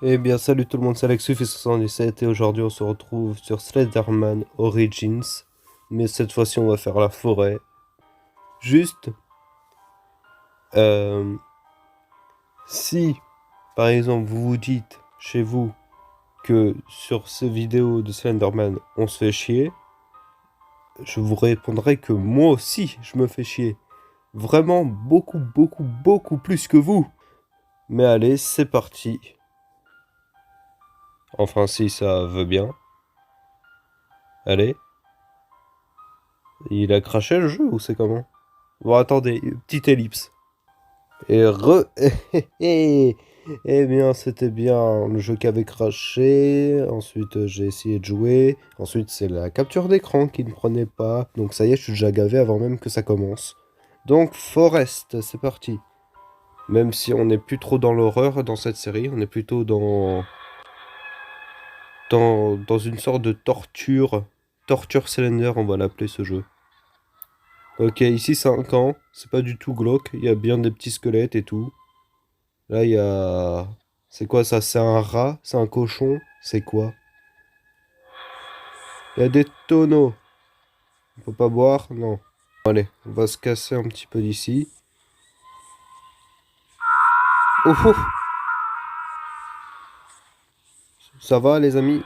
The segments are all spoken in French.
Eh bien, salut tout le monde, c'est Alexuf77 et aujourd'hui on se retrouve sur Slenderman Origins. Mais cette fois-ci, on va faire la forêt. Juste, euh, si par exemple vous vous dites chez vous que sur ces vidéos de Slenderman on se fait chier, je vous répondrai que moi aussi je me fais chier. Vraiment beaucoup, beaucoup, beaucoup plus que vous. Mais allez, c'est parti. Enfin, si ça veut bien. Allez. Il a craché le jeu ou c'est comment? Bon, attendez, petite ellipse. Et Eh bien, c'était bien le jeu qui avait craché. Ensuite, j'ai essayé de jouer. Ensuite, c'est la capture d'écran qui ne prenait pas. Donc, ça y est, je suis déjà gavé avant même que ça commence. Donc, Forest, c'est parti. Même si on n'est plus trop dans l'horreur dans cette série, on est plutôt dans une sorte de torture. Torture Slender, on va l'appeler ce jeu. Ok, ici c'est un camp, c'est pas du tout glauque, il y a bien des petits squelettes et tout. Là il y a... C'est quoi ça? C'est un rat? C'est un cochon? C'est quoi? Il y a des tonneaux. On peut pas boire? Non. Allez, on va se casser un petit peu d'ici. Oh, oh. Ça va les amis?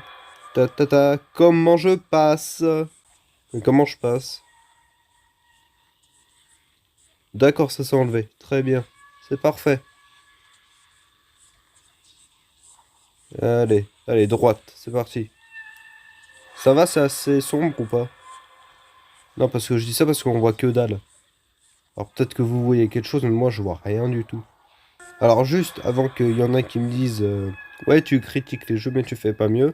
Ta ta ta, comment je passe? Mais comment je passe? D'accord, ça s'est enlevé. Très bien. C'est parfait. Allez, allez, droite, c'est parti. Ça va, c'est assez sombre ou pas? Non, parce que je dis ça parce qu'on voit que dalle. Alors peut-être que vous voyez quelque chose, mais moi je vois rien du tout. Alors juste avant qu'il y en a qui me disent ouais, tu critiques les jeux mais tu fais pas mieux.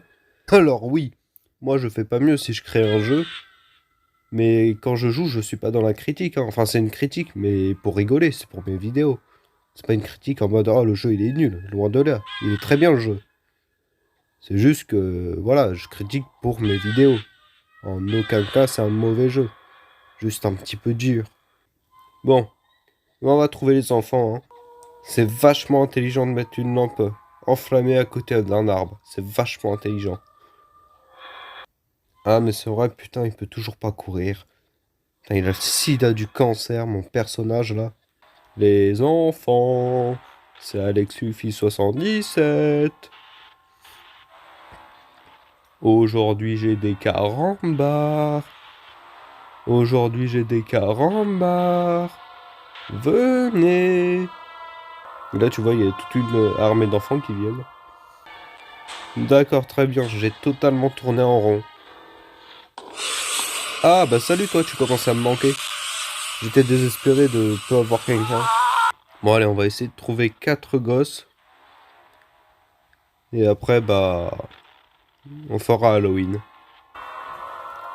Alors oui, moi je fais pas mieux si je crée un jeu, mais quand je joue je suis pas dans la critique, hein. Enfin c'est une critique mais pour rigoler, c'est pour mes vidéos. C'est pas une critique en mode oh le jeu il est nul, loin de là. Il est très bien le jeu. C'est juste que voilà, je critique pour mes vidéos. En aucun cas c'est un mauvais jeu. Juste un petit peu dur. Bon, on va trouver les enfants, hein. C'est vachement intelligent de mettre une lampe enflammée à côté d'un arbre. C'est vachement intelligent. Ah, mais c'est vrai, putain, il peut toujours pas courir. Putain, il a le sida du cancer, mon personnage, là. Les enfants, c'est Alex Suffy 77. Aujourd'hui, j'ai des carambars. Aujourd'hui, j'ai des carambars. Venez. Et là, tu vois, il y a toute une armée d'enfants qui viennent. D'accord, très bien, j'ai totalement tourné en rond. Ah, bah salut toi, tu commences à me manquer. J'étais désespéré de pas avoir quelqu'un. Bon, allez, on va essayer de trouver 4 gosses. Et après, bah, on fera Halloween.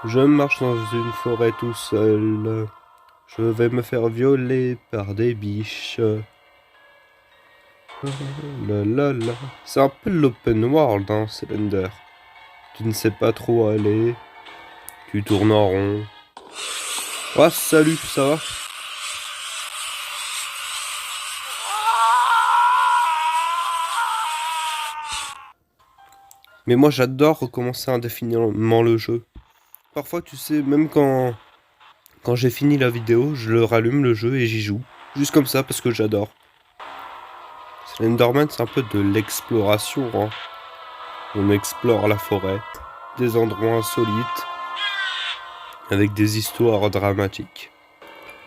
Je marche dans une forêt tout seul. Je vais me faire violer par des biches. La la la. C'est un peu l'open world, hein, Slender. Tu ne sais pas trop où aller. Tu tournes en rond. Ah, salut, ça va? Mais moi j'adore recommencer indéfiniment le jeu. Parfois tu sais, même quand j'ai fini la vidéo, je le rallume le jeu et j'y joue. Juste comme ça parce que j'adore. Slenderman c'est un peu de l'exploration, hein. On explore la forêt, des endroits insolites, avec des histoires dramatiques.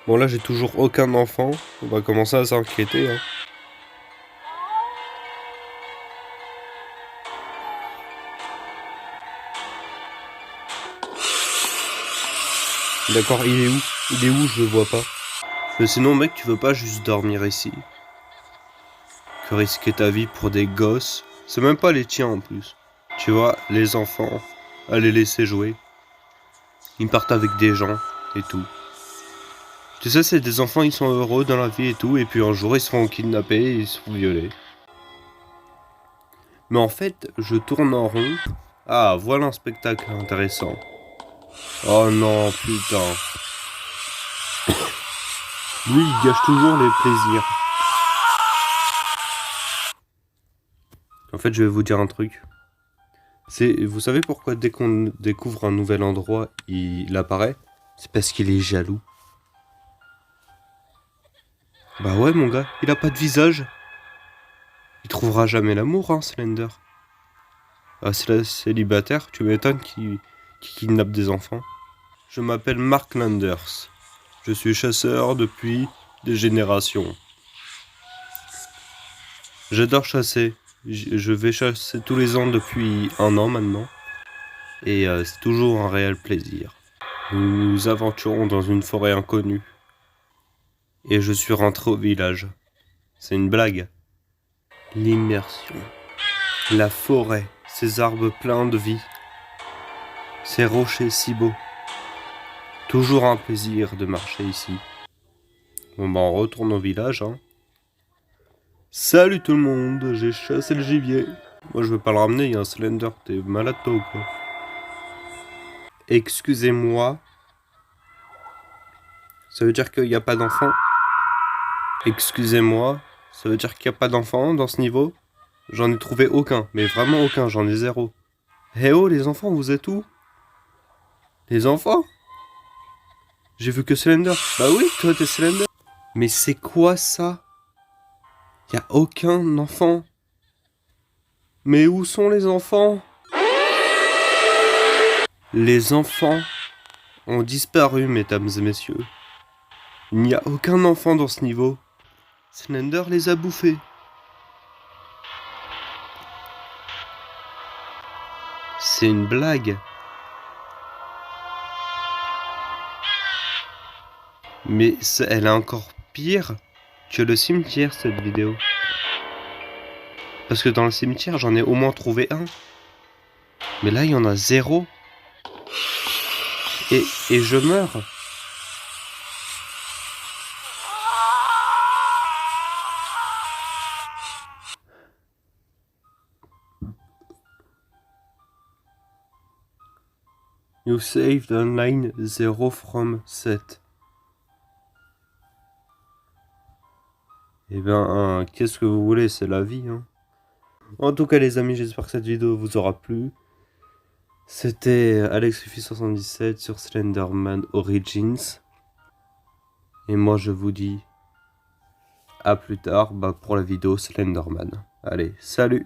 Bon là j'ai toujours aucun enfant, on va commencer à s'inquiéter, hein. D'accord, il est où? Il est où? Je le vois pas. Mais sinon mec, tu veux pas juste dormir ici? Que risquer ta vie pour des gosses? C'est même pas les tiens en plus. Tu vois, les enfants, à les laisser jouer. Ils partent avec des gens et tout. Tu sais, c'est des enfants, ils sont heureux dans la vie et tout, et puis un jour ils se font kidnapper et ils se font violer. Mais en fait, je tourne en rond. Ah, voilà un spectacle intéressant. Oh non, putain. Lui, il gâche toujours les plaisirs. En fait, je vais vous dire un truc. Vous savez pourquoi dès qu'on découvre un nouvel endroit, il apparaît? C'est parce qu'il est jaloux. Bah ouais, mon gars, il a pas de visage. Il trouvera jamais l'amour, hein, Slender. Ah, c'est la célibataire, tu m'étonnes qui kidnappe des enfants. Je m'appelle Mark Landers. Je suis chasseur depuis des générations. J'adore chasser. Je vais chasser tous les ans depuis 1 an maintenant. Et c'est toujours un réel plaisir. Nous nous aventurons dans une forêt inconnue. Et je suis rentré au village. C'est une blague. L'immersion. La forêt. Ces arbres pleins de vie. Ces rochers si beaux. Toujours un plaisir de marcher ici. Bon bah on retourne au village, hein. Salut tout le monde, j'ai chassé le gibier. Moi je veux pas le ramener, il y a un Slender, t'es malade toi ou quoi? Excusez-moi. Ça veut dire qu'il n'y a pas d'enfant? Excusez-moi. Ça veut dire qu'il n'y a pas d'enfant dans ce niveau? J'en ai trouvé aucun, mais vraiment aucun, j'en ai 0. Eh oh les enfants, vous êtes où? Les enfants? J'ai vu que Slender. Bah oui, toi t'es Slender. Mais c'est quoi ça? Y a aucun enfant. Mais où sont les enfants? Les enfants ont disparu, mesdames et messieurs. Il n'y a aucun enfant dans ce niveau. Slender les a bouffés. C'est une blague. Mais elle est encore pire que le cimetière, cette vidéo. Parce que dans le cimetière, j'en ai au moins trouvé un. Mais là, il y en a 0. Et je meurs. You saved a line 0 from 7. Eh ben, qu'est-ce que vous voulez, c'est la vie, hein. En tout cas, les amis, j'espère que cette vidéo vous aura plu. C'était AlexFufi77 sur Slenderman Origins. Et moi, je vous dis à plus tard pour la vidéo Slenderman. Allez, salut!